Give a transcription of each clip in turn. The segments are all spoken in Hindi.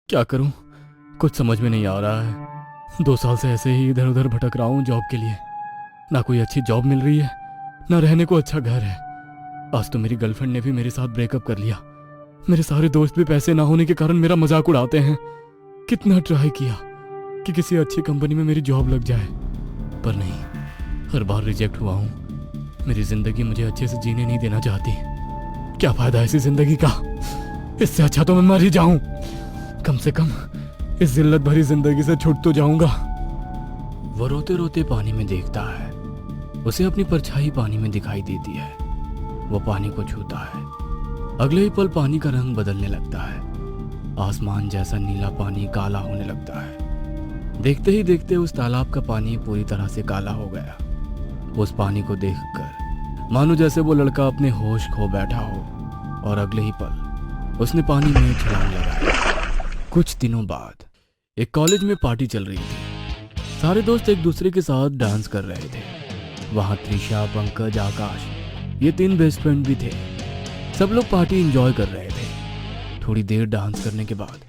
क्या करूं, कुछ समझ में नहीं आ रहा है। 2 साल से ऐसे ही इधर उधर भटक रहा हूं जॉब के लिए। ना कोई अच्छी जॉब मिल रही है, ना रहने को अच्छा घर है। आज तो मेरी गर्लफ्रेंड ने भी मेरे साथ ब्रेकअप कर लिया। मेरे सारे दोस्त भी पैसे ना होने के कारण मेरा मजाक उड़ाते हैं। कितना ट्राई किया कि किसी अच्छी कंपनी में मेरी जॉब लग जाए, पर नहीं, हर बार रिजेक्ट हुआ हूं। मेरी जिंदगी मुझे अच्छे से जीने नहीं देना चाहती। क्या फायदा ऐसी जिंदगी का? इससे अच्छा तो मैं मर ही जाऊं। कम से कम इस जिल्लत भरी जिंदगी से छूट तो जाऊंगा। वो रोते रोते पानी में देखता है। उसे अपनी परछाई पानी में दिखाई देती है। वो पानी को छूता है। अगले ही पल पानी का रंग बदलने लगता है। आसमान जैसा नीला पानी काला होने लगता है। देखते ही देखते उस तालाब का पानी पूरी तरह से काला हो गया। उस पानी को देखकर मानो जैसे वो लड़का अपने होश खो बैठा हो, और अगले ही पल उसने पानी में छलांग लगाई। कुछ दिनों बाद एक कॉलेज में पार्टी चल रही थी। सारे दोस्त एक दूसरे के साथ डांस कर रहे थे। वहां त्रिशा, पंकज, आकाश, ये 3 बेस्ट फ्रेंड भी थे। सब लोग पार्टी एंजॉय कर रहे थे। थोड़ी देर डांस करने के बाद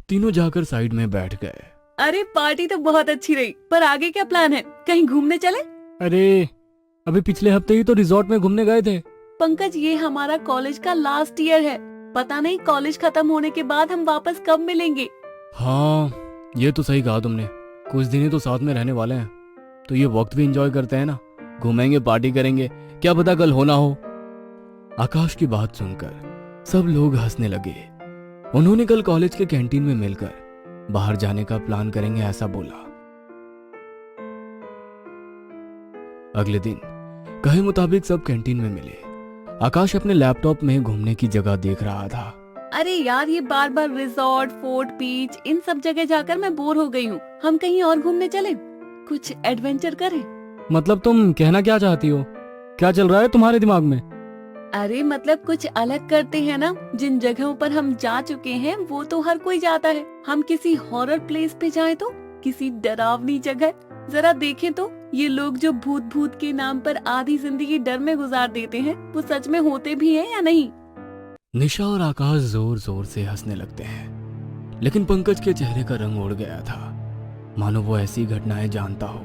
तीनों जाकर साइड में बैठ गए। अरे पार्टी तो बहुत अच्छी रही, पर आगे क्या प्लान है? कहीं घूमने चले? अरे अभी पिछले हफ्ते ही तो रिजॉर्ट में घूमने गए थे। पंकज, ये हमारा कॉलेज का लास्ट ईयर है। पता नहीं कॉलेज खत्म होने के बाद हम वापस कब मिलेंगे। हाँ, ये तो सही कहा तुमने। कुछ दिन ही तो साथ में रहने वाले हैं, तो ये वक्त भी एंजॉय करते हैं ना। घूमेंगे, पार्टी करेंगे, क्या पता कल हो ना हो। आकाश की बात सुनकर सब लोग हंसने लगे। उन्होंने कल कॉलेज के कैंटीन में मिलकर बाहर जाने का प्लान करेंगे, ऐसा बोला। अगले दिन कहे मुताबिक सब कैंटीन में मिले। आकाश अपने लैपटॉप में घूमने की जगह देख रहा था। अरे यार, ये बार बार रिजॉर्ट, फोर्ट, बीच, इन सब जगह जाकर मैं बोर हो गई हूँ। हम कहीं और घूमने चले, कुछ एडवेंचर करें। मतलब तुम कहना क्या चाहती हो? क्या चल रहा है तुम्हारे दिमाग में? अरे मतलब कुछ अलग करते हैं ना। जिन जगहों पर हम जा चुके हैं वो तो हर कोई जाता है। हम किसी हॉरर प्लेस पे जाएं तो, किसी डरावनी जगह। जरा देखें तो ये लोग जो भूत भूत के नाम पर आधी जिंदगी डर में गुजार देते हैं, वो सच में होते भी हैं या नहीं? निशा और आकाश जोर जोर से हंसने लगते हैं, लेकिन पंकज के चेहरे का रंग उड़ गया था, मानो वो ऐसी घटनाएं जानता हो।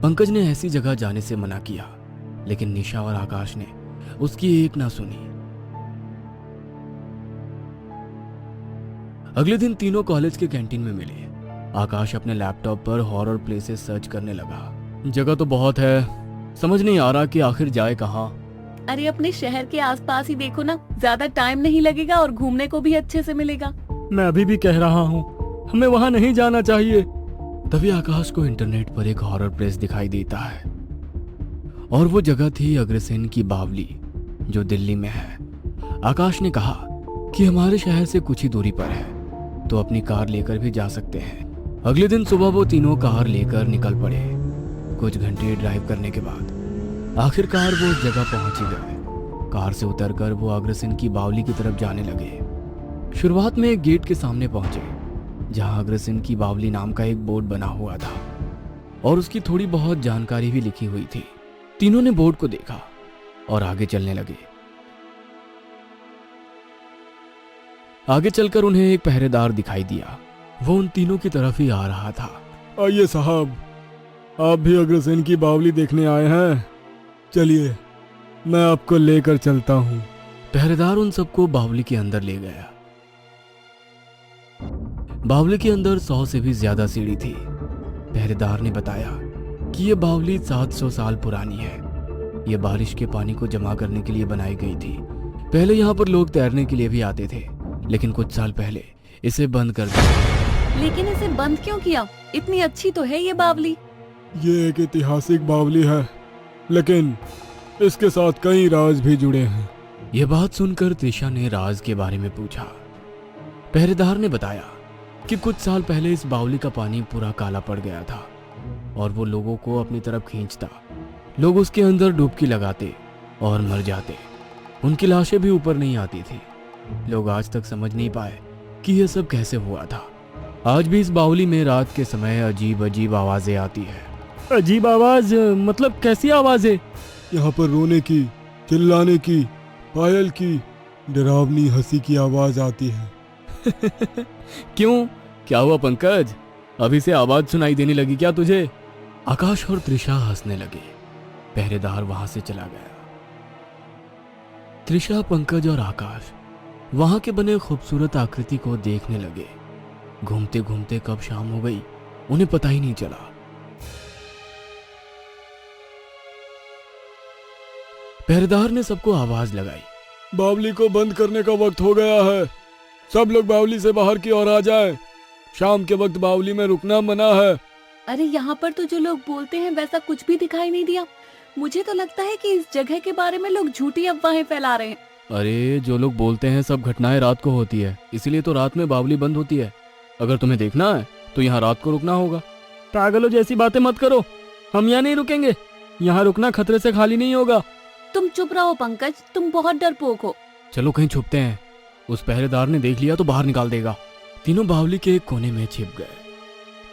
पंकज ने ऐसी जगह जाने से मना किया, लेकिन निशा और आकाश ने उसकी एक ना सुनी। अगले दिन तीनों कॉलेज के कैंटीन में मिले। आकाश अपने लैपटॉप पर हॉरर प्लेसेस सर्च करने लगा। जगह तो बहुत है, समझ नहीं आ रहा कि आखिर जाए कहाँ। अरे अपने शहर के आसपास ही देखो ना, ज्यादा टाइम नहीं लगेगा और घूमने को भी अच्छे से मिलेगा। मैं अभी भी कह रहा हूँ, हमें वहाँ नहीं जाना चाहिए। तभी आकाश को इंटरनेट पर एक हॉरर प्लेस दिखाई देता है, और वो जगह थी अग्रसेन की बावली, जो दिल्ली में है। आकाश ने कहा कि हमारे शहर से कुछ ही दूरी पर है, तो अपनी कार लेकर भी जा सकते हैं। अगले दिन सुबह वो तीनों कार लेकर निकल पड़े। कुछ घंटे ड्राइव करने के बाद आखिरकार वो उस जगह पहुंच ही गए। कार से उतरकर वो अग्रसेन की बावली की तरफ जाने लगे। शुरुआत में एक गेट के सामने पहुंचे, जहां अग्रसेन की बावली नाम का एक बोर्ड बना हुआ था और उसकी थोड़ी बहुत जानकारी भी लिखी हुई थी। तीनों ने बोर्ड को देखा और आगे चलने लगे। आगे चलकर उन्हें एक पहरेदार दिखाई दिया। वो उन तीनों की तरफ ही आ रहा था। आइए साहब, आप भी अग्रसेन की बावली देखने आए हैं? चलिए, मैं आपको लेकर चलता हूँ। पहरेदार उन सबको बावली के अंदर ले गया। बावली के अंदर 100 से भी ज्यादा सीढ़ी थी। पहरेदार ने बताया कि यह बावली 700 साल पुरानी है। यह बारिश के पानी को जमा करने के लिए बनाई गई थी। पहले यहाँ पर लोग तैरने के लिए भी आते थे, लेकिन कुछ साल पहले इसे बंद कर दिया। लेकिन इसे बंद क्यों किया? इतनी अच्छी तो है ये बावली। ये एक ऐतिहासिक बावली है, लेकिन इसके साथ कई राज भी जुड़े हैं। यह बात सुनकर त्रिशा ने राज के बारे में पूछा। पहरेदार ने बताया कि कुछ साल पहले इस बावली का पानी पूरा काला पड़ गया था और वो लोगों को अपनी तरफ खींचता। लोग उसके अंदर डुबकी लगाते और मर जाते। उनकी लाशें भी ऊपर नहीं आती थी। लोग आज तक समझ नहीं पाए कि यह सब कैसे हुआ था। आज भी इस बावली में रात के समय अजीब अजीब आवाजें आती है। अजीब आवाज मतलब कैसी आवाजें? यहाँ पर रोने की, चिल्लाने की, पायल की, डरावनी हंसी की आवाज आती है। क्यों, क्या हुआ पंकज? अभी से आवाज सुनाई देने लगी क्या तुझे? आकाश और त्रिशा हंसने लगे। पहरेदार वहां से चला गया। त्रिशा, पंकज और आकाश वहां के बने खूबसूरत आकृति को देखने लगे। घूमते घूमते कब शाम हो गई उन्हें पता ही नहीं चला। पहरेदार ने सबको आवाज लगाई, बावली को बंद करने का वक्त हो गया है। सब लोग बावली से बाहर की ओर आ जाएं। शाम के वक्त बावली में रुकना मना है। अरे यहाँ पर तो जो लोग बोलते हैं वैसा कुछ भी दिखाई नहीं दिया। मुझे तो लगता है कि इस जगह के बारे में लोग झूठी अफवाहें फैला रहे हैं। अरे जो लोग बोलते हैं सब घटनाएं रात को होती है, इसीलिए तो रात में बावली बंद होती है। अगर तुम्हें देखना है तो यहाँ रात को रुकना होगा। पागलों जैसी बातें मत करो, हम यहाँ नहीं रुकेंगे। यहाँ रुकना खतरे से खाली नहीं होगा। तुम चुप रहो पंकज, तुम बहुत डरपोक हो। चलो कहीं छुपते हैं, उस पहरेदार ने देख लिया तो बाहर निकाल देगा। तीनों बावली के एक कोने में छिप गए।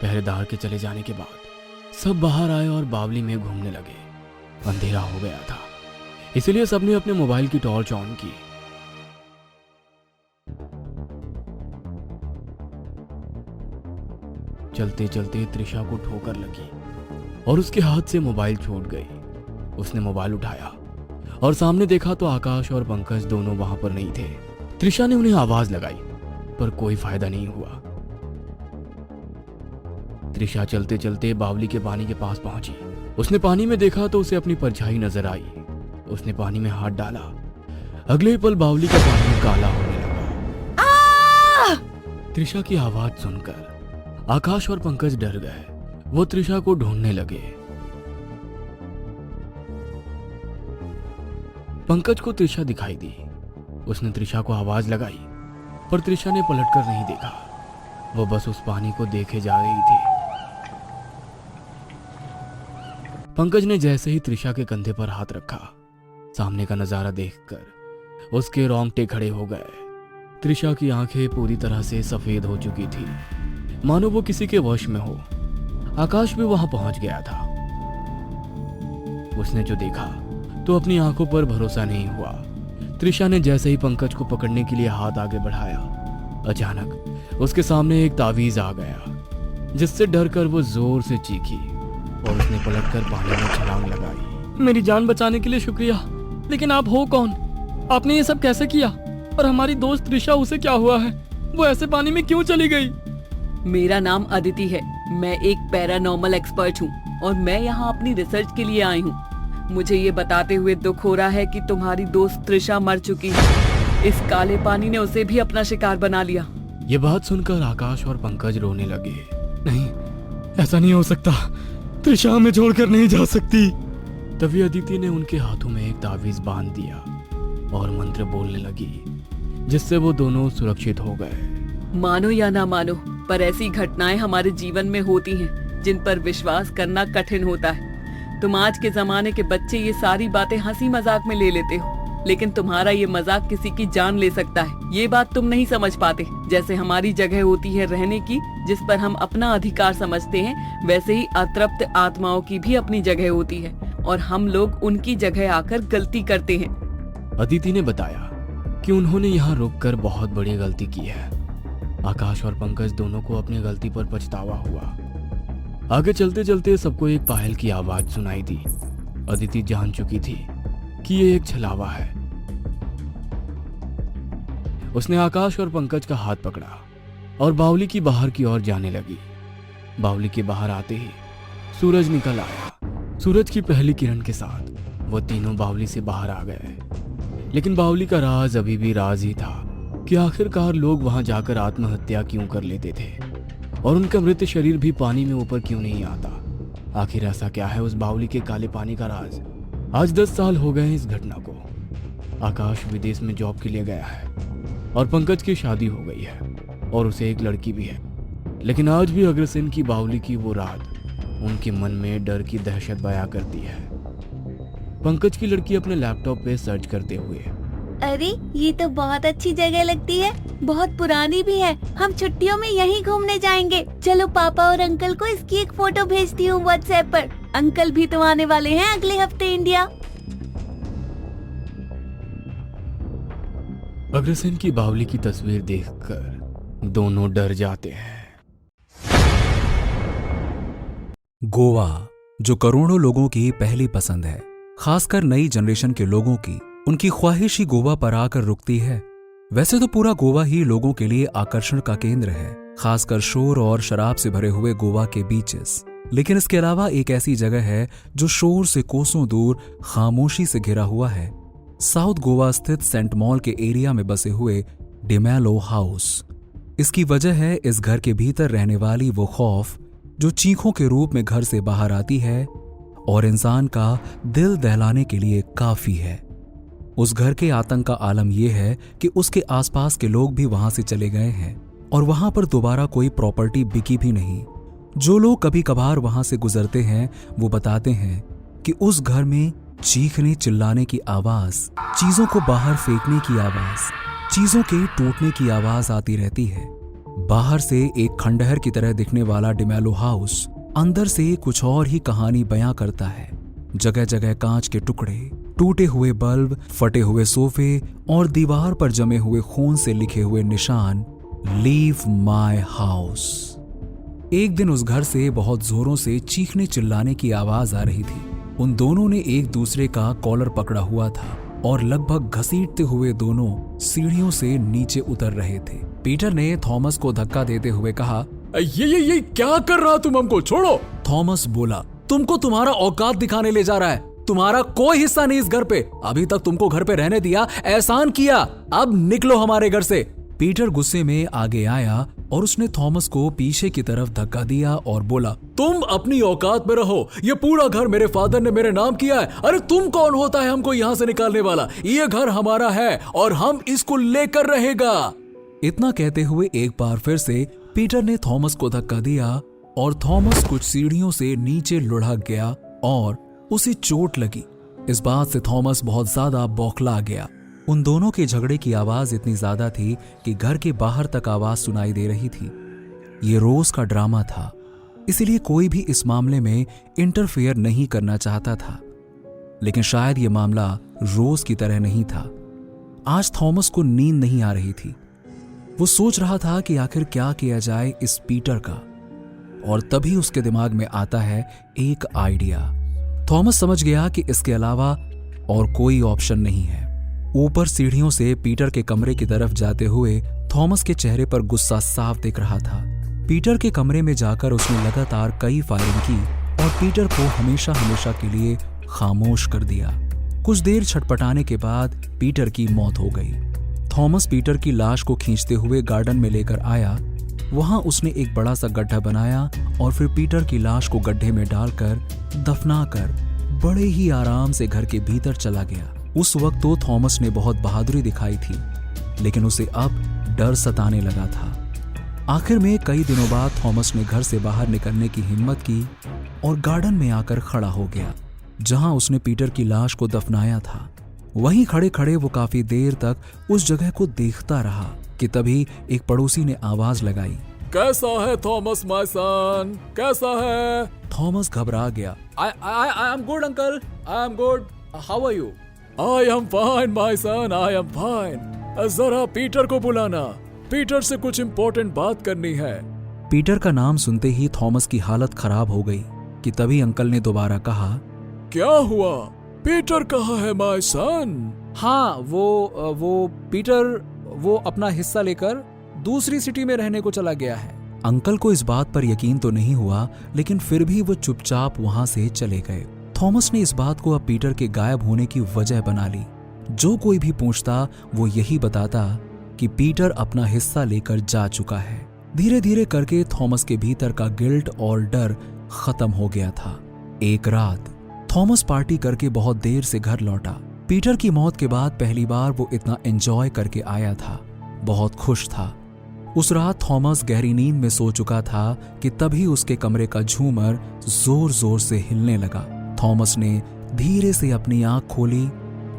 पहरेदार के चले जाने के बाद सब बाहर आए और बावली में घूमने लगे। अंधेरा हो गया था, इसलिए सबने अपने मोबाइल की टॉर्च ऑन की। चलते चलते त्रिशा को ठोकर लगी और उसके हाथ से मोबाइल छूट गई। उसने मोबाइल उठाया और सामने देखा तो आकाश और पंकज दोनों वहां पर नहीं थे। त्रिशा ने उन्हें आवाज लगाई पर कोई फायदा नहीं हुआ। त्रिशा चलते चलते बावली के पानी के पास पहुंची। उसने पानी में देखा तो उसे अपनी परछाई नजर आई। उसने पानी में हाथ डाला। अगले ही पल बावली का पानी काला होने लगा। त्रिशा की आवाज सुनकर आकाश और पंकज डर गए। वो त्रिशा को ढूंढने लगे। पंकज को त्रिशा दिखाई दी। उसने त्रिशा को आवाज लगाई पर त्रिशा ने पलटकर नहीं देखा। वो बस उस पानी को देखे जा रही थी। पंकज ने जैसे ही त्रिशा के कंधे पर हाथ रखा, सामने का नजारा देखकर उसके रोंगटे खड़े हो गए। त्रिशा की आंखें पूरी तरह से सफेद हो चुकी थी, मानो वो किसी के वश में हो। आकाश भी वहां पहुंच गया था। उसने जो देखा तो अपनी आंखों पर भरोसा नहीं हुआ। त्रिशा ने जैसे ही पंकज को पकड़ने के लिए हाथ आगे बढ़ाया, अचानक उसके सामने एक तावीज आ गया, जिससे डरकर वो जोर से चीखी और उसने पलटकर पानी में छलांग लगाई। मेरी जान बचाने के लिए शुक्रिया, लेकिन आप हो कौन? आपने ये सब कैसे किया? और हमारी दोस्त त्रिशा, उसे क्या हुआ है? वो ऐसे पानी में क्यों चली गई? मेरा नाम अदिति है। मैं एक पैरानॉर्मल एक्सपर्ट हूँ और मैं यहाँ अपनी रिसर्च के लिए आई हूँ। मुझे ये बताते हुए दुख हो रहा है कि तुम्हारी दोस्त त्रिशा मर चुकी है। इस काले पानी ने उसे भी अपना शिकार बना लिया। ये बात सुनकर आकाश और पंकज रोने लगे। नहीं, ऐसा नहीं हो सकता। त्रिशा हमें छोड़कर नहीं जा सकती। तभी अदिति ने उनके हाथों में एक तावीज बांध दिया और मंत्र बोलने लगी, जिससे वो दोनों सुरक्षित हो गए। मानो या ना मानो, पर ऐसी घटनाएं हमारे जीवन में होती हैं, जिन पर विश्वास करना कठिन होता है। तुम आज के जमाने के बच्चे ये सारी बातें हंसी मजाक में ले लेते हो, लेकिन तुम्हारा ये मजाक किसी की जान ले सकता है। ये बात तुम नहीं समझ पाते। जैसे हमारी जगह होती है रहने की, जिस पर हम अपना अधिकार समझते हैं, वैसे ही अतृप्त आत्माओं की भी अपनी जगह होती है और हम लोग उनकी जगह आकर गलती करते हैं। अदिति ने बताया कि उन्होंने यहाँ रुककर बहुत बड़ी गलती की है। आकाश और पंकज दोनों को अपनी गलती पर पछतावा हुआ। आगे चलते चलते सबको एक पायल की आवाज सुनाई दी। अदिति जान चुकी थी कि ये एक छलावा है। उसने आकाश और पंकज का हाथ पकड़ा और बावली की बाहर की ओर जाने लगी। बावली के बाहर आते ही सूरज निकल आया। सूरज की पहली किरण के साथ वो तीनों बावली से बाहर आ गए। लेकिन बावली का राज अभी भी राज ही था कि आखिरकार लोग वहां जाकर आत्महत्या क्यों कर लेते थे और उनका मृत शरीर भी पानी में ऊपर क्यों नहीं आता। आखिर ऐसा क्या है उस बावली के काले पानी का राज? आज 10 साल हो गए इस घटना को। आकाश विदेश में जॉब के लिए गया है और पंकज की शादी हो गई है और उसे एक लड़की भी है। लेकिन आज भी अग्रसेन की बावली की वो रात उनके मन में डर की दहशत बयां करती है। पंकज की लड़की अपने लैपटॉप पे सर्च करते हुए, अरे ये तो बहुत अच्छी जगह लगती है, बहुत पुरानी भी है। हम छुट्टियों में यहीं घूमने जाएंगे। चलो पापा और अंकल को इसकी एक फोटो भेजती हूँ व्हाट्सएप पर। अंकल भी तो आने वाले हैं अगले हफ्ते इंडिया। अग्रसेन की बावली की तस्वीर देखकर दोनों डर जाते हैं। गोवा, जो करोड़ों लोगों की पहली पसंद है, खासकर नई जनरेशन के लोगों की, उनकी ख्वाहिश ही गोवा पर आकर रुकती है। वैसे तो पूरा गोवा ही लोगों के लिए आकर्षण का केंद्र है, खासकर शोर और शराब से भरे हुए गोवा के बीचेस। लेकिन इसके अलावा एक ऐसी जगह है जो शोर से कोसों दूर खामोशी से घिरा हुआ है। साउथ गोवा स्थित सेंट मॉल के एरिया में बसे हुए डिमेलो हाउस। इसकी वजह है इस घर के भीतर रहने वाली वो खौफ जो चीखों के रूप में घर से बाहर आती है और इंसान का दिल दहलाने के लिए काफी है। उस घर के आतंक का आलम यह है कि उसके आसपास के लोग भी वहां से चले गए हैं और वहां पर दोबारा कोई प्रॉपर्टी बिकी भी नहीं। जो लोग कभी कभार वहां से गुजरते हैं वो बताते हैं कि उस घर में चीखने चिल्लाने की आवाज, चीजों को बाहर फेंकने की आवाज, चीजों के टूटने की आवाज आती रहती है। बाहर से एक खंडहर की तरह दिखने वाला डिमेलो हाउस अंदर से कुछ और ही कहानी बयां करता है। जगह जगह कांच के टुकड़े, टूटे हुए बल्ब, फटे हुए सोफे और दीवार पर जमे हुए खून से लिखे हुए निशान, लीव माय हाउस। एक दिन उस घर से बहुत जोरों से चीखने चिल्लाने की आवाज आ रही थी। उन दोनों ने एक दूसरे का कॉलर पकड़ा हुआ था और लगभग घसीटते हुए दोनों सीढ़ियों से नीचे उतर रहे थे। पीटर ने थॉमस को धक्का देते हुए कहा, ये क्या कर रहा तुम, हमको छोड़ो। थॉमस बोला, तुमको तुम्हारा औकात दिखाने ले जा रहा है। तुम्हारा कोई हिस्सा नहीं इस घर पे। अभी तक तुमको घर पे रहने दिया, एहसान किया, अब निकलो हमारे घर से। पीटर गुस्से में आगे आया और उसने थॉमस को पीछे की तरफ धक्का दिया और बोला, तुम अपनी औकात में रहो। ये पूरा घर मेरे फादर ने मेरे नाम किया है। अरे तुम कौन होता है हमको यहाँ से निकालने वाला? ये घर हमारा है और हम इसको लेकर रहेगा। इतना कहते हुए एक बार फिर से पीटर ने थॉमस को धक्का दिया और थॉमस कुछ सीढ़ियों से नीचे लुढ़क गया और उसे चोट लगी। इस बात से थॉमस बहुत ज्यादा बौखला गया। उन दोनों के झगड़े की आवाज इतनी ज्यादा थी कि घर के बाहर तक आवाज सुनाई दे रही थी। ये रोज का ड्रामा था, इसलिए कोई भी इस मामले में इंटरफेयर नहीं करना चाहता था। लेकिन शायद ये मामला रोज की तरह नहीं था। आज थॉमस को नींद नहीं आ रही थी। वो सोच रहा था कि आखिर क्या किया जाए इस पीटर का, और तभी उसके दिमाग में आता है एक आइडिया। थॉमस समझ गया कि इसके अलावा और कोई ऑप्शन नहीं है। ऊपर सीढ़ियों से पीटर के कमरे की तरफ जाते हुए थॉमस के चेहरे पर गुस्सा साफ दिख रहा था। पीटर के कमरे में जाकर उसने लगातार कई फायरिंग की और पीटर को हमेशा हमेशा के लिए खामोश कर दिया। कुछ देर छटपटाने के बाद पीटर की मौत हो गई। थॉमस पीटर की लाश को खींचते हुए गार्डन में लेकर आया। वहां उसने एक बड़ा सा गड्ढा बनाया और फिर पीटर की लाश को गड्ढे में डालकर दफनाकर बड़े ही आराम से घर के भीतर चला गया। उस वक्त तो थॉमस ने बहुत बहादुरी दिखाई थी, लेकिन उसे अब डर सताने लगा था। आखिर में कई दिनों बाद थॉमस ने घर से बाहर निकलने की हिम्मत की और गार्डन में आकर खड़ा हो गया जहां उसने पीटर की लाश को दफनाया था। वहीं खड़े खड़े वो काफी देर तक उस जगह को देखता रहा कि तभी एक पड़ोसी ने आवाज लगाई, कैसा है थॉमस माय सन, कैसा है? थॉमस घबरा गया। I am good uncle, I am good, how are you? I am fine my son, I am fine. जरा पीटर को बुलाना, पीटर से कुछ इम्पोर्टेंट बात करनी है। पीटर का नाम सुनते ही थॉमस की हालत खराब हो गई कि तभी अंकल ने दोबारा कहा, क्या हुआ? पीटर कहाँ है माय सन? हाँ, वो पीटर वो अपना हिस्सा लेकर दूसरी सिटी में रहने को चला गया है। अंकल को इस बात पर यकीन तो नहीं हुआ, लेकिन फिर भी वो चुपचाप वहां से चले गए। थॉमस ने इस बात को अब पीटर के गायब होने की वजह बना ली। जो कोई भी पूछता वो यही बताता कि पीटर अपना हिस्सा लेकर जा चुका है। धीरे धीरे करके थॉमस के भीतर का गिल्ट और डर खत्म हो गया था। एक रात थॉमस पार्टी करके बहुत देर से घर लौटा। पीटर की मौत के बाद पहली बार वो इतना एंजॉय करके आया था, बहुत खुश था। उस रात थॉमस गहरी नींद में सो चुका था कि तभी उसके कमरे का झूमर जोर जोर से हिलने लगा। थॉमस ने धीरे से अपनी आंख खोली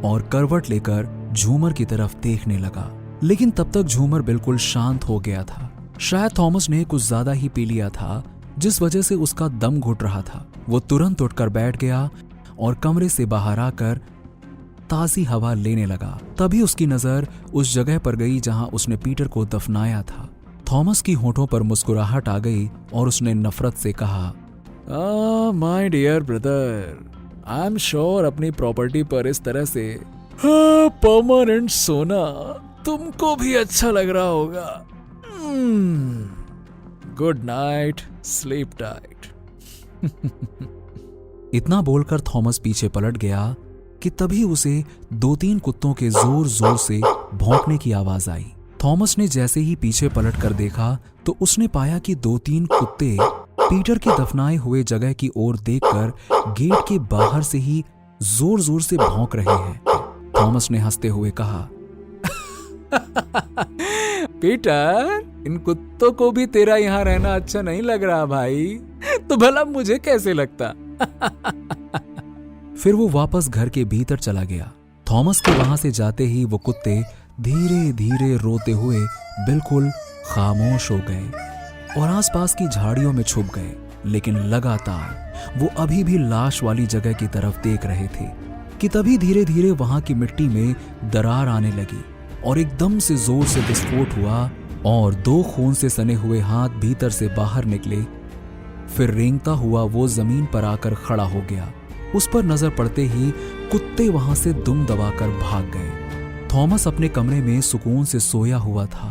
और करवट लेकर झूमर की तरफ देखने लगा, लेकिन तब तक झूमर बिल्कुल शांत हो गया था। शायद थॉमस ने कुछ ज्यादा ही पी लिया था, जिस वजह से उसका दम घुट रहा था। वो तुरंत उठकर बैठ गया और कमरे से बाहर आकर ताजी हवा लेने लगा। तभी उसकी नजर उस जगह पर गई जहां उसने पीटर को दफनाया था। थॉमस की होठों पर मुस्कुराहट आ गई और उसने नफरत से कहा, my dear brother, I am sure अपनी प्रॉपर्टी पर इस तरह से परमानेंट सोना तुमको भी अच्छा लग रहा होगा। Good night, sleep tight. इतना बोलकर थॉमस पीछे पलट गया कि तभी उसे 2-3 कुत्तों के जोर जोर से भौंकने की आवाज आई। थॉमस ने जैसे ही पीछे पलट कर देखा तो उसने पाया कि 2-3 कुत्ते पीटर के दफनाए हुए जगह की ओर देखकर गेट के बाहर से ही जोर जोर से भौंक रहे हैं। थॉमस ने हंसते हुए कहा, पीटर, इन कुत्तों को भी तेरा यहाँ रहना अच्छा नहीं लग रहा भाई, तो भला मुझे कैसे लगता। फिर वो वापस घर के भीतर चला गया। थॉमस के वहां से जाते ही वो कुत्ते धीरे धीरे रोते हुए बिल्कुल खामोश हो गए और आसपास की झाड़ियों में छुप गए, लेकिन लगातार वो अभी भी लाश वाली जगह की तरफ देख रहे थे कि तभी धीरे धीरे वहां की मिट्टी में दरार आने लगी और एकदम से जोर से विस्फोट हुआ और 2 खून से सने हुए हाथ भीतर से बाहर निकले। फिर रेंगता हुआ वो जमीन पर आकर खड़ा हो गया। उस पर नजर पड़ते ही कुत्ते वहां से दुम दबाकर भाग गए। थॉमस अपने कमरे में सुकून से सोया हुआ था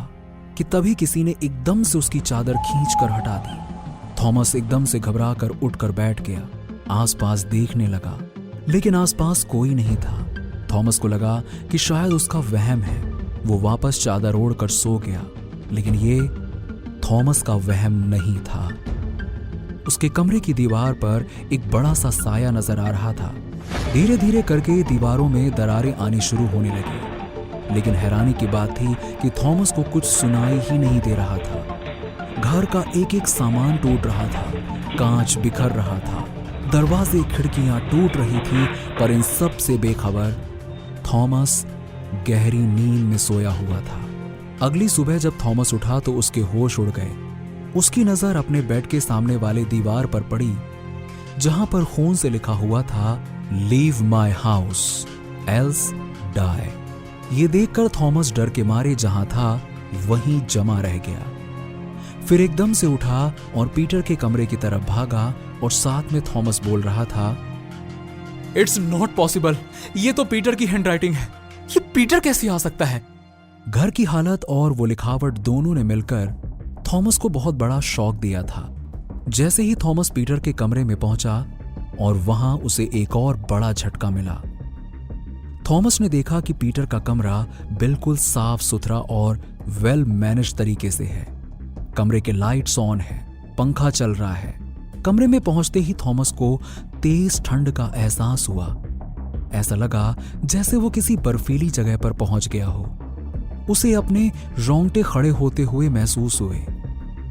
कि तभी किसी ने एकदम से उसकी चादर खींचकर हटा दी। थॉमस एकदम से घबराकर उठकर बैठ गया, आसपास देखने लगा, लेकिन आसपास कोई नहीं था। थॉमस को लगा कि शायद उसका वहम है। वो वापस चादर ओढ़कर सो गया, लेकिन ये थॉमस का वहम नहीं था। उसके कमरे की दीवार पर एक बड़ा सा साया नजर आ रहा था। धीरे धीरे करके दीवारों में दरारें आनी शुरू होने लगी, लेकिन हैरानी की बात थी कि थॉमस को कुछ सुनाई ही नहीं दे रहा था। घर का एक एक सामान टूट रहा था, कांच बिखर रहा था, दरवाजे खिड़कियां टूट रही थी, पर इन सब से बेखबर थॉमस गहरी नींद में सोया हुआ था। अगली सुबह जब थॉमस उठा तो उसके होश उड़ गए। उसकी नजर अपने बेड के सामने वाले दीवार पर पड़ी, जहां पर खून से लिखा हुआ था, leave my house else die. ये देखकर थॉमस डर के मारे जहां था वहीं जमा रह गया। फिर एकदम से उठा और पीटर के कमरे की तरफ भागा और साथ में थॉमस बोल रहा था, इट्स नॉट पॉसिबल, ये तो पीटर की हैंडराइटिंग है, ये पीटर कैसे आ सकता है। घर की हालत और वो लिखावट दोनों ने मिलकर थॉमस को बहुत बड़ा शॉक दिया था। जैसे ही थॉमस पीटर के कमरे में पहुंचा और वहां उसे एक और बड़ा झटका मिला। थॉमस ने देखा कि पीटर का कमरा बिल्कुल साफ सुथरा और वेल मैनेज तरीके से है। कमरे के लाइट्स ऑन है, पंखा चल रहा है। कमरे में पहुंचते ही थॉमस को तेज ठंड का एहसास हुआ। ऐसा लगा जैसे वो किसी बर्फीली जगह पर पहुंच गया हो। उसे अपने रोंगटे खड़े होते हुए महसूस हुए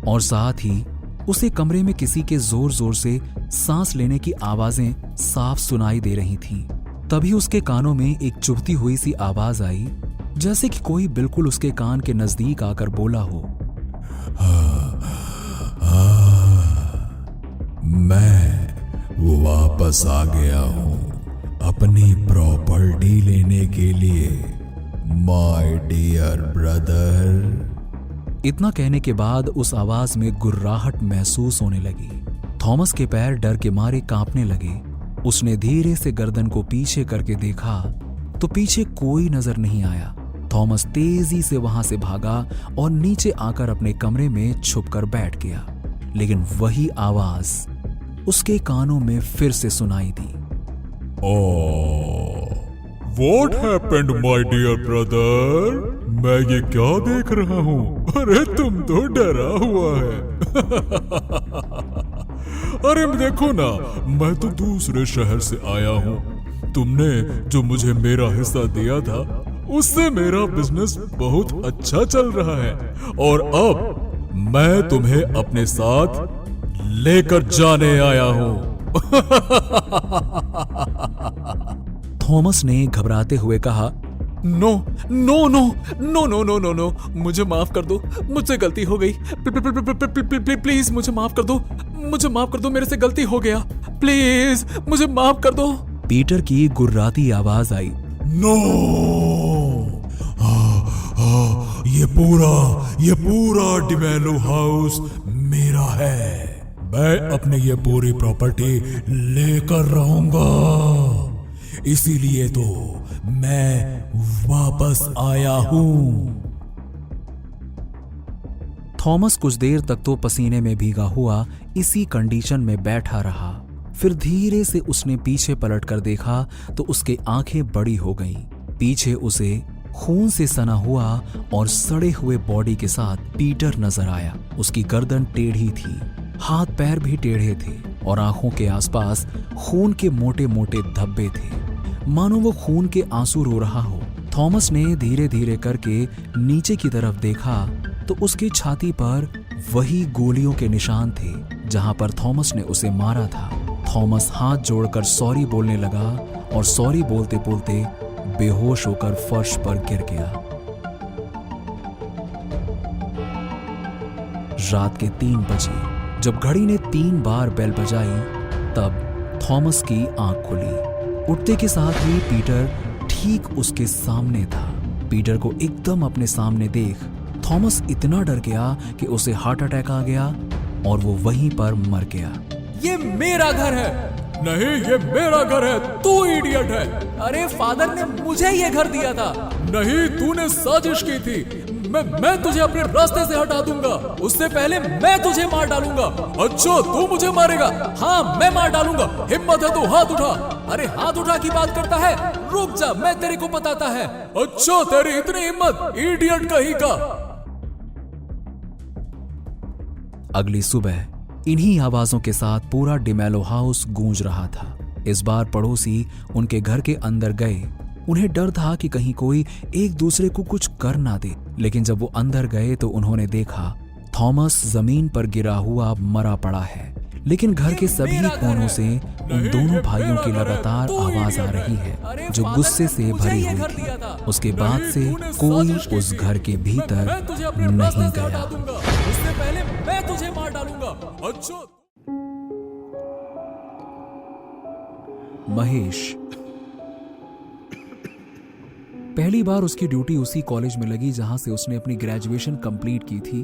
और साथ ही उसे कमरे में किसी के जोर जोर से सांस लेने की आवाजें साफ सुनाई दे रही थीं। तभी उसके कानों में एक चुभती हुई सी आवाज आई, जैसे कि कोई बिल्कुल उसके कान के नजदीक आकर बोला हो, मैं वापस आ गया हूं अपनी प्रॉपर्टी लेने के लिए, माय डियर ब्रदर। इतना कहने के बाद उस आवाज में गुर्राहट महसूस होने लगी। थॉमस के पैर डर के मारे कांपने लगे। उसने धीरे से गर्दन को पीछे करके देखा तो पीछे कोई नजर नहीं आया। थॉमस तेजी से वहां से भागा और नीचे आकर अपने कमरे में छुपकर बैठ गया, लेकिन वही आवाज उसके कानों में फिर से सुनाई दी। What happened, my dear brother? मैं ये क्या देख रहा हूँ? अरे तुम तो डरा हुआ है। अरे देखो ना, मैं तो दूसरे शहर से आया हूँ। तुमने जो मुझे मेरा हिस्सा दिया था, उससे मेरा बिजनेस बहुत अच्छा चल रहा है और अब मैं तुम्हें अपने साथ लेकर जाने आया हूँ। थॉमस ने घबराते हुए कहा, no no no no no no no no, मुझे माफ कर दो, मुझसे गलती हो गई, प्लीज मुझे माफ कर दो, मुझे माफ कर दो, मेरे से गलती हो गया, प्लीज मुझे माफ कर दो। पीटर की गुर्राती आवाज आई, नो, ये ये पूरा डिमेलो हाउस मेरा है। मैं अपनी ये पूरी प्रॉपर्टी लेकर रहूंगा, इसीलिए तो मैं वापस आया हूं। थॉमस कुछ देर तक तो पसीने में भीगा हुआ इसी कंडीशन में बैठा रहा। फिर धीरे से उसने पीछे पलट कर देखा तो उसके आंखें बड़ी हो गईं। पीछे उसे खून से सना हुआ और सड़े हुए बॉडी के साथ पीटर नजर आया। उसकी गर्दन टेढ़ी थी, हाथ पैर भी टेढ़े थे और आंखों के आसपास खून के मोटे मोटे धब्बे थे, मानो वो खून के आंसू रो रहा हो। थॉमस ने धीरे धीरे करके नीचे की तरफ देखा तो उसकी छाती पर वही गोलियों के निशान थे जहां पर थॉमस ने उसे मारा था। थॉमस हाथ जोड़कर सॉरी बोलने लगा और सॉरी बोलते बोलते बेहोश होकर फर्श पर गिर गया। रात के 3 बजे जब घड़ी ने 3 बार बेल बजाई तब थॉमस की आंख खुली। उठते के साथ ही पीटर ठीक उसके सामने था। पीटर को एकदम अपने सामने देख थॉमस इतना डर गया कि उसे हार्ट अटैक आ गया और वो वहीं पर मर गया। ये मेरा घर है। नहीं, ये मेरा घर है, तू इडियट है। अरे फादर ने मुझे ये घर दिया था। नहीं, तूने साजिश की थी। मैं तुझे अपने रास्ते से हटा दूंगा, उससे पहले मैं तुझे मार डालूंगा। अच्छा, तू मुझे मारेगा? हाँ, मैं मार डालूंगा। हिम्मत है तो हाथ उठा। अरे हाथ उठा की बात करता है? रुक जा, मैं तेरे को बताता है। अच्छा, तेरी इतनी हिम्मत, इडियट कहीं का। अगली सुबह इन्हीं आवाजों के साथ पूरा डिमेलो हाउस गूंज रहा था। इस बार पड़ोसी उनके घर के अंदर गए। उन्हें डर था कि कहीं कोई एक दूसरे को कुछ कर ना दे, लेकिन जब वो अंदर गए तो उन्होंने देखा थॉमस जमीन पर गिरा हुआ मरा पड़ा है। लेकिन घर के सभी कोनों से उन दोनों भाइयों की लगातार आवाज आ रही है जो गुस्से से भरी हुई थी। उसके बाद से कोई उस घर के भीतर नहीं गया। उससे पहले मैं तुझे मार डालूंगा। अच्छा। महेश पहली बार उसकी ड्यूटी उसी कॉलेज में लगी जहां से उसने अपनी ग्रेजुएशन कंप्लीट की थी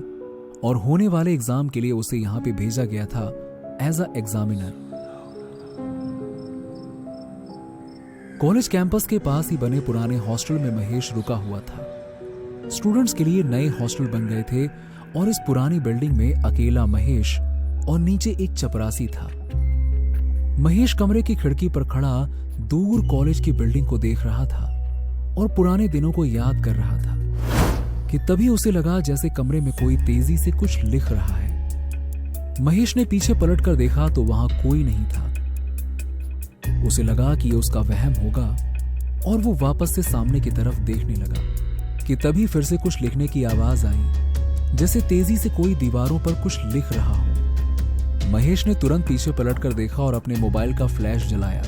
और होने वाले एग्जाम के लिए उसे यहां पे भेजा गया था as a examiner. College campus के पास ही बने पुराने हॉस्टल में महेश रुका हुआ था। स्टूडेंट्स के लिए नए हॉस्टल बन गए थे और इस पुरानी बिल्डिंग में अकेला महेश और नीचे एक चपरासी था। महेश कमरे की खिड़की पर खड़ा दूर कॉलेज की बिल्डिंग को देख रहा था और पुराने दिनों को याद कर रहा था कि तभी उसे लगा जैसे कमरे में कोई तेजी से कुछ लिख रहा है। महेश ने पीछे पलटकर देखा तो वहां कोई नहीं था। उसे लगा कि ये उसका वहम होगा और वो वापस से सामने की तरफ देखने लगा कि तभी फिर से कुछ लिखने की आवाज आई, जैसे तेजी से कोई दीवारों पर कुछ लिख रहा हो। महेश ने तुरंत पीछे पलटकर देखा और अपने मोबाइल का फ्लैश जलाया।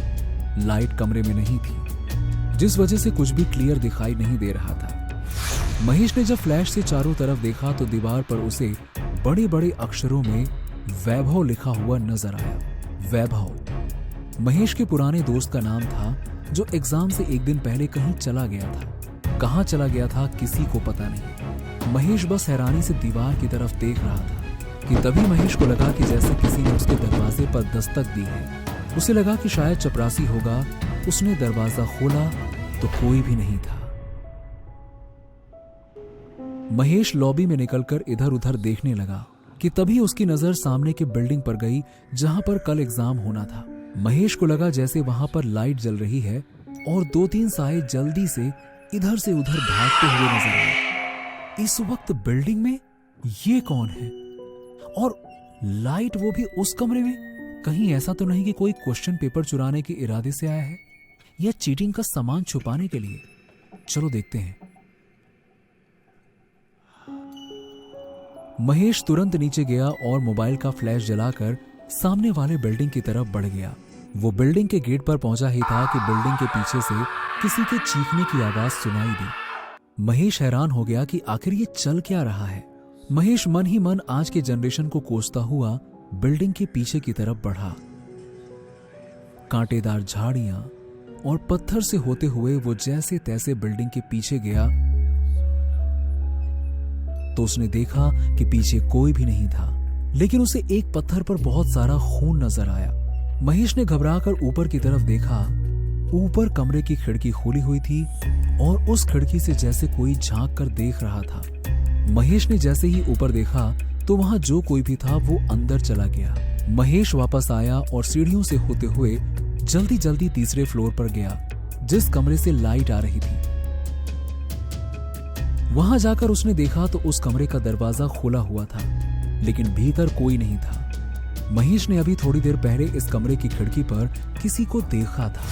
लाइट कमरे में नहीं थी, जिस वजह से कुछ भी क्लियर दिखाई नहीं दे रहा था। महेश ने जब फ्लैश से चारों तरफ देखा तो दीवार पर उसे बड़े बड़े अक्षरों में वैभव लिखा हुआ नजर आया। वैभव महेश के पुराने दोस्त का नाम था जो एग्जाम से एक दिन पहले कहीं चला गया था। कहां चला गया था किसी को पता नहीं। महेश बस हैरानी से दीवार की तरफ देख रहा था कि तभी महेश को लगा कि जैसे किसी ने उसके दरवाजे पर दस्तक दी है। उसे लगा कि शायद चपरासी होगा। उसने दरवाजा खोला तो कोई भी नहीं था। महेश लॉबी में निकलकर इधर उधर देखने लगा कि तभी उसकी नजर सामने के बिल्डिंग पर गई जहां पर कल एग्जाम होना था। महेश को लगा जैसे वहां पर लाइट जल रही है और 2-3 साए जल्दी से इधर से उधर भागते हुए नजर आए। इस वक्त बिल्डिंग में ये कौन है और लाइट वो भी उस कमरे में? कहीं ऐसा तो नहीं कि कोई क्वेश्चन पेपर चुराने के इरादे से आया है या चीटिंग का सामान छुपाने के लिए? चलो देखते हैं। महेश तुरंत नीचे गया और मोबाइल का फ्लैश जलाकर सामने वाले बिल्डिंग की तरफ बढ़ गया। वो बिल्डिंग के गेट पर पहुंचा ही था कि बिल्डिंग के पीछे से किसी के चीखने की आवाज सुनाई दी। महेश हैरान हो गया कि आखिर ये चल क्या रहा है। महेश मन ही मन आज के जनरेशन को कोसता हुआ बिल्डिंग के पीछे की तरफ बढ़ा। कांटेदार झाड़ियां और पत्थर से होते हुए वो जैसे तैसे बिल्डिंग के पीछे गया तो उसने देखा कि पीछे कोई भी नहीं था, लेकिन उसे एक पत्थर पर बहुत सारा खून नजर आया। महेश ने घबराकर ऊपर की तरफ देखा। ऊपर कमरे की खिड़की खुली हुई थी और उस खिड़की से जैसे कोई झांक कर देख रहा था। महेश ने जैसे ही ऊपर देखा तो वहां जो कोई भी था वो अंदर चला गया। महेश वापस आया और सीढ़ियों से होते हुए जल्दी जल्दी तीसरे फ्लोर पर गया, जिस कमरे से लाइट आ रही थी। वहां जाकर उसने देखा तो उस कमरे का दरवाजा खुला हुआ था, लेकिन भीतर कोई नहीं था। महेश ने अभी थोड़ी देर पहले इस कमरे की खिड़की पर किसी को देखा था।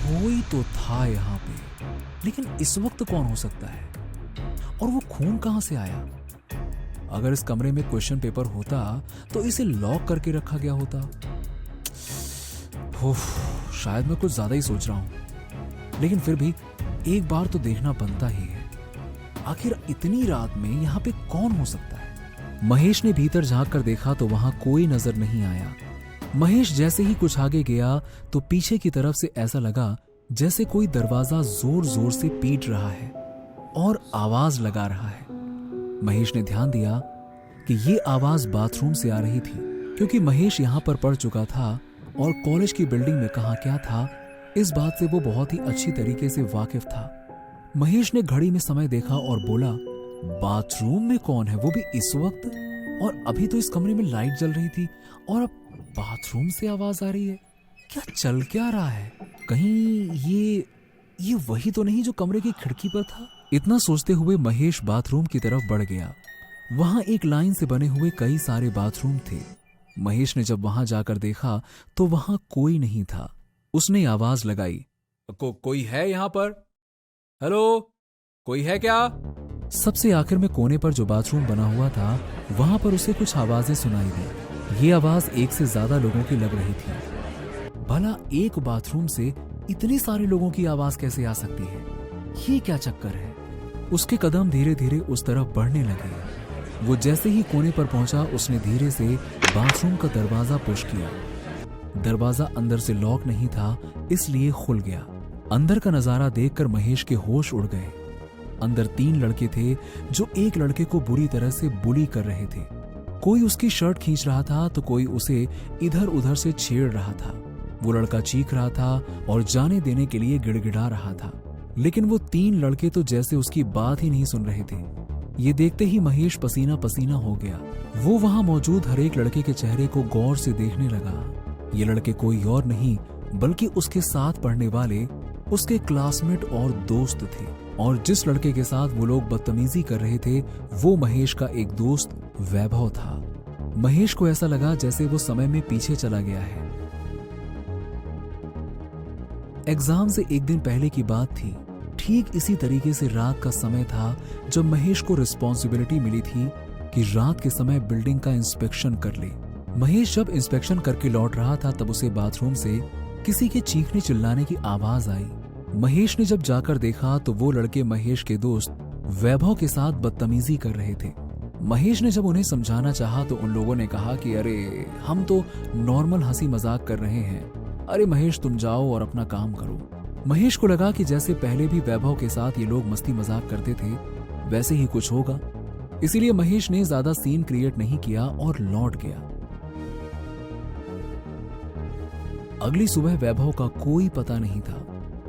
कोई तो था यहाँ पे, लेकिन इस वक्त कौन हो सकता है? और वो खून कहां से आया? अगर इस कमरे में क्वेश्चन पेपर होता तो इसे लॉक करके रखा गया होता। शायद मैं कुछ ज्यादा ही सोच रहा हूं, लेकिन फिर भी एक बार तो देखना बनता ही है। आखिर इतनी रात में यहाँ पे कौन हो सकता है? महेश ने भीतर झांक कर देखा तो वहां कोई नजर नहीं आया। महेश जैसे ही कुछ आगे गया तो पीछे की तरफ से ऐसा लगा जैसे कोई दरवाजा जोर जोर से पीट रहा है और आवाज लगा रहा है। महेश ने ध्यान दिया कि ये आवाज बाथरूम से आ रही थी, क्योंकि महेश यहाँ पर पढ़ चुका था और कॉलेज की बिल्डिंग में कहाँ क्या था इस बात से वो बहुत ही अच्छी तरीके से वाकिफ था। महेश ने घड़ी में समय देखा और बोला, बाथरूम में कौन है, वो भी इस वक्त? और अभी तो इस कमरे में लाइट जल रही थी और अब बाथरूम से आवाज आ रही है। क्या चल क्या रहा है? कहीं ये वही तो नहीं जो कमरे की खिड़की पर था? इतना सोचते हुए महेश बाथरूम की तरफ बढ़ गया। वहां एक लाइन से बने हुए कई सारे बाथरूम थे। महेश ने जब वहां जाकर देखा तो वहां कोई नहीं था। उसने आवाज लगाई, कोई है यहाँ पर? हेलो, कोई है क्या? सबसे आखिर में कोने पर जो बाथरूम बना हुआ था वहां पर उसे कुछ आवाजें सुनाई दी। ये आवाज एक से ज्यादा लोगों की लग रही थी। भला एक बाथरूम से इतने सारे लोगों की आवाज कैसे आ सकती है? ये क्या चक्कर है? उसके कदम धीरे धीरे उस तरफ बढ़ने लगे। वो जैसे ही कोने पर पहुंचा उसने धीरे से बाथरूम का दरवाजा पुश किया। दरवाजा अंदर से लॉक नहीं था, इसलिए खुल गया। अंदर का नजारा देखकर महेश के होश उड़ गए। अंदर 3 लड़के थे जो एक लड़के को बुरी तरह से बुली कर रहे थे। कोई उसकी शर्ट खींच रहा था तो कोई उसे इधर उधर से छेड़ रहा था। वो लड़का चीख रहा था और जाने देने के लिए गिड़गिड़ा रहा था, लेकिन वो 3 लड़के तो जैसे उसकी बात ही नहीं सुन रहे थे। ये देखते ही महेश पसीना पसीना हो गया। वो वहां मौजूद हर एक लड़के के चेहरे को गौर से देखने लगा। ये लड़के कोई और नहीं बल्कि उसके साथ पढ़ने वाले उसके क्लासमेट और दोस्त थे। और जिस लड़के के साथ वो लोग बदतमीजी कर रहे थे वो महेश का एक दोस्त वैभव था। महेश को ऐसा लगा जैसे वो समय में पीछे चला गया है। एग्जाम से एक दिन पहले की बात थी। ठीक इसी तरीके से रात का समय था जब महेश को रिस्पॉन्सिबिलिटी मिली थी कि रात के समय बिल्डिंग का इंस्पेक्शन कर ले। महेश जब इंस्पेक्शन करके लौट रहा था तब उसे बाथरूम से किसी के चीखने चिल्लाने की आवाज आई। महेश ने जब जाकर देखा तो वो लड़के महेश के दोस्त वैभव के साथ बदतमीजी कर रहे थे। महेश ने जब उन्हें समझाना चाहा तो उन लोगों ने कहा कि अरे हम तो नॉर्मल हंसी मजाक कर रहे हैं, अरे महेश तुम जाओ और अपना काम करो। महेश को लगा कि जैसे पहले भी वैभव के साथ ये लोग मस्ती मजाक करते थे वैसे ही कुछ होगा, इसीलिए महेश ने ज्यादा सीन क्रिएट नहीं किया और लौट गया। अगली सुबह वैभव का कोई पता नहीं था,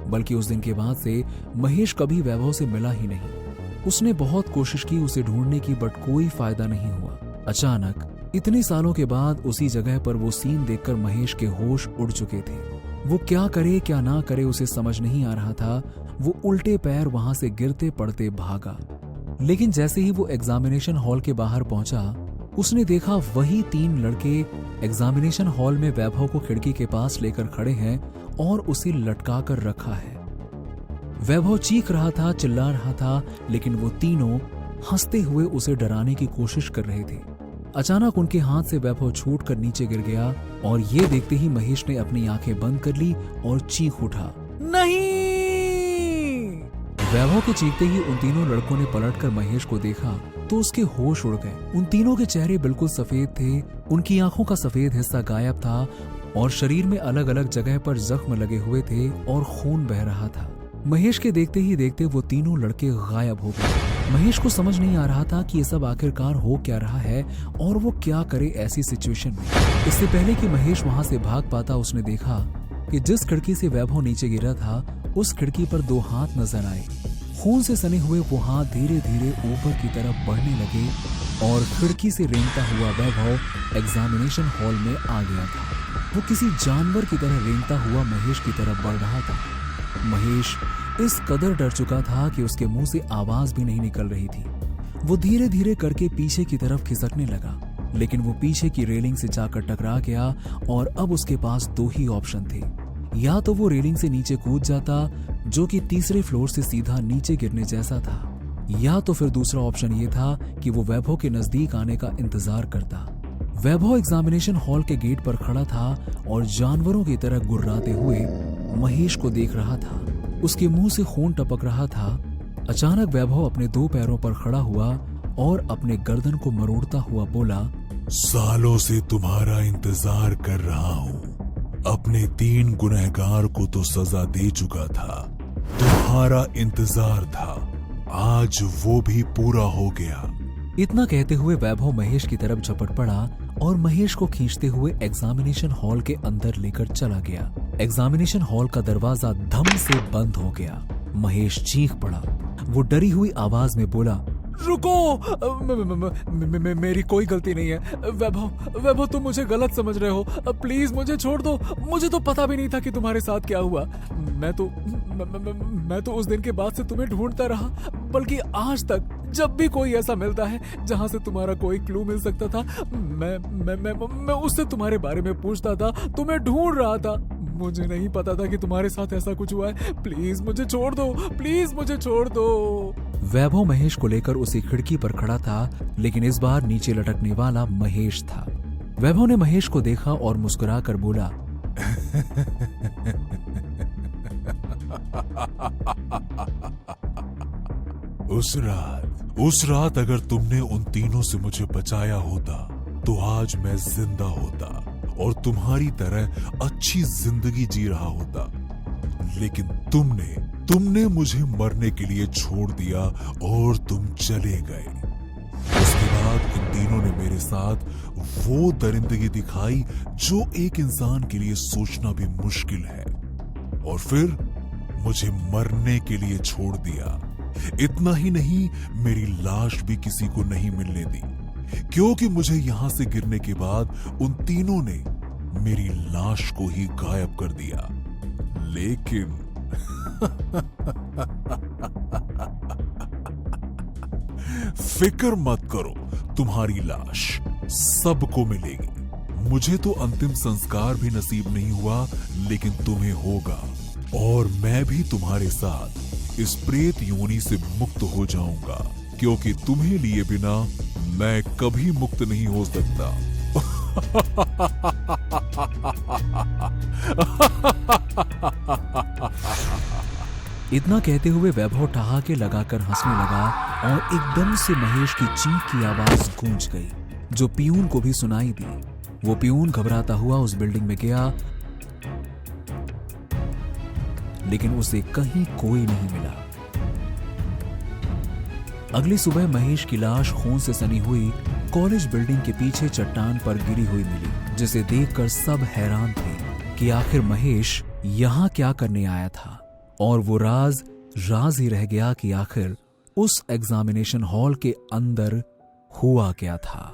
बल्कि उस दिन के बाद से महेश कभी वैभव से मिला ही नहीं। उसने बहुत कोशिश की उसे ढूंढने की, बट कोई फायदा नहीं हुआ। अचानक इतने सालों के बाद उसी जगह पर वो सीन देखकर महेश के होश उड़ चुके थे। वो क्या करे क्या ना करे उसे समझ नहीं आ रहा था। वो उल्टे पैर वहां से गिरते पड़ते भागा, लेकिन जैसे ही वो एग्जामिनेशन हॉल के बाहर पहुंचा उसने देखा वही 3 लड़के एग्जामिनेशन हॉल में वैभव को खिड़की के पास लेकर खड़े हैं और उसे लटका कर रखा है। वैभव चीख रहा था, चिल्ला रहा था, लेकिन वो तीनों हंसते हुए उसे डराने की कोशिश कर रहे थे। अचानक उनके हाथ से वैभव छूटकर नीचे गिर गया और ये देखते ही महेश ने अपनी आंखें बंद कर ली और चीख उठा, नहीं! वैभव के चीखते ही उन तीनों लड़कों ने पलटकर महेश को देखा तो उसके होश उड़ गए। उन तीनों के चेहरे बिल्कुल सफेद थे, उनकी आंखों का सफेद हिस्सा गायब था और शरीर में अलग अलग जगह पर जख्म लगे हुए थे और खून बह रहा था। महेश के देखते ही देखते वो तीनों लड़के गायब हो गए। महेश को समझ नहीं आ रहा था कि ये सब आखिरकार हो क्या रहा है और वो क्या करे ऐसी सिचुएशन में। इससे पहले कि महेश वहां से भाग पाता, उसने देखा कि जिस खिड़की से वैभव नीचे गिरा था उस खिड़की पर 2 हाथ नजर आए। खून से सने हुए वो हाथ धीरे धीरे ऊपर की तरफ बढ़ने लगे और खिड़की से रेंगता हुआ वैभव एग्जामिनेशन हॉल में आ गया था। वो किसी जानवर की तरह रेंगता हुआ महेश की तरफ बढ़ रहा था। महेश इस कदर डर चुका था कि उसके मुंह से आवाज भी नहीं निकल रही थी। वो धीरे धीरे करके पीछे की तरफ खिसकने लगा, लेकिन वो पीछे की रेलिंग से जाकर टकरा गया और अब उसके पास 2 ही ऑप्शन थे। या तो वो रेलिंग से नीचे कूद जाता, जो कि तीसरे फ्लोर से सीधा नीचे गिरने जैसा था, या तो फिर दूसरा ऑप्शन ये था कि वो वैभव के नजदीक आने का इंतजार करता। वैभव एग्जामिनेशन हॉल के गेट पर खड़ा था और जानवरों की तरह गुर्राते हुए महेश को देख रहा था। उसके मुंह से खून टपक रहा था। अचानक वैभव अपने 2 पैरों पर खड़ा हुआ और अपने गर्दन को मरोड़ता हुआ बोला, सालों से तुम्हारा इंतजार कर रहा हूँ। अपने 3 गुनहगार को तो सजा दे चुका था, तुम्हारा इंतजार था, आज वो भी पूरा हो गया। इतना कहते हुए वैभव महेश की तरफ झपट पड़ा और महेश को खींचते हुए एग्जामिनेशन हॉल के अंदर लेकर चला गया। एग्जामिनेशन हॉल का दरवाजा धम से बंद हो गया। महेश चीख पड़ा। वो डरी हुई आवाज में बोला, रुको, मेरी कोई गलती नहीं है। वैभव तुम मुझे गलत समझ रहे हो। प्लीज मुझे छोड़ दो। मुझे तो पता भी नहीं था कि तुम्हारे साथ क्या हुआ। मैं तो उस दिन के बाद से तुम्हें ढूंढता रहा, बल्कि आज तक जब भी कोई ऐसा मिलता है जहां से तुम्हारा कोई क्लू मिल सकता था, मैं उससे तुम्हारे बारे में पूछता था, तुम्हें ढूंढ रहा था। मुझे नहीं पता था कि तुम्हारे साथ ऐसा कुछ हुआ है। प्लीज मुझे छोड़ दो, प्लीज मुझे छोड़ दो। वैभव महेश को लेकर उसी खिड़की पर खड़ा था, लेकिन इस बार नीचे लटकने वाला महेश था। वैभव ने महेश को देखा और मुस्कुराकर बोला, उस रात अगर तुमने उन तीनों से मुझे बचाया होता तो आज मैं जिंदा होता और तुम्हारी तरह अच्छी जिंदगी जी रहा होता। लेकिन तुमने मुझे मरने के लिए छोड़ दिया और तुम चले गए। उसके बाद इन तीनों ने मेरे साथ वो दरिंदगी दिखाई जो एक इंसान के लिए सोचना भी मुश्किल है, और फिर मुझे मरने के लिए छोड़ दिया। इतना ही नहीं, मेरी लाश भी किसी को नहीं मिलने दी, क्योंकि मुझे यहां से गिरने के बाद उन तीनों ने मेरी लाश को ही गायब कर दिया। लेकिन फिक्र मत करो, तुम्हारी लाश सबको मिलेगी। मुझे तो अंतिम संस्कार भी नसीब नहीं हुआ, लेकिन तुम्हें होगा, और मैं भी तुम्हारे साथ इस प्रेत योनि से मुक्त हो जाऊंगा, क्योंकि तुम्हें लिए बिना मैं कभी मुक्त नहीं हो सकता। इतना कहते हुए वैभव ठहाके लगाकर हंसने लगा और एकदम से महेश की चीख की आवाज गूंज गई, जो पियून को भी सुनाई दी। वो पियून घबराता हुआ उस बिल्डिंग में गया, लेकिन उसे कहीं कोई नहीं मिला। अगली सुबह महेश की लाश खून से सनी हुई कॉलेज बिल्डिंग के पीछे चट्टान पर गिरी हुई मिली, जिसे देखकर सब हैरान थे कि आखिर महेश यहां क्या करने आया था। और वो राज ही रह गया कि आखिर उस एग्जामिनेशन हॉल के अंदर हुआ क्या था।